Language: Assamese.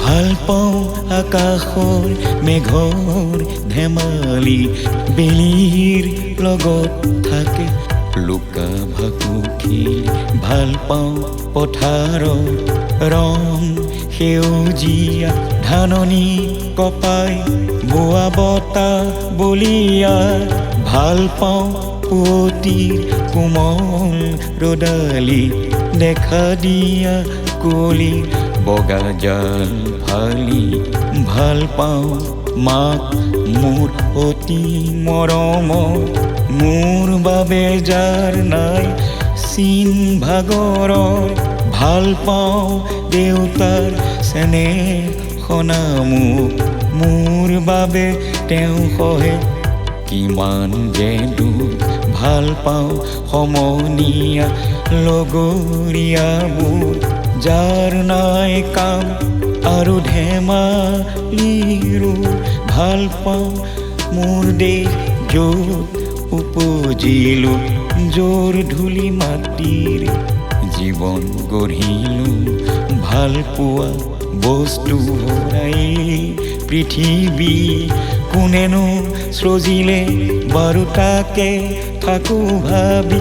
ভাল পাওঁ আকাশৰ মেঘৰ ধেমালি বেলিৰ লগত থাকে লুকা ভাকুকি ভাল পাওঁ পথাৰৰ ৰং সেউজীয়া ধাননি কপাই বোৱা বতাহ বলিয়া ভাল পাওঁ পুৱতিৰ কোমল ৰ'দালি দেখা দিয়া কুলি বগা জাল ফালি ভাল পাওঁ মাক মোৰ অতি মৰমৰ মোৰ বাবে যাৰ নাই চিন ভাগৰৰ ভাল পাওঁ দেউতাৰ চেনেহ সনামুখ মোৰ বাবে তেওঁ সহে কিমান যে দুখ ভাল পাওঁ সমনীয়া লগৰীয়াবোৰ যাৰ নাই কাম আৰু ধেমালিৰো ভাল পাওঁ মোৰ দেশ য'ত উপজিলো জোৰ ধূলি মাটিৰ জীৱন গঢ়িলো ভাল পোৱা বস্তু ভৰাই পৃথিৱী কোনেনো সৃজিলে বাৰু তাকে থাকো ভাবি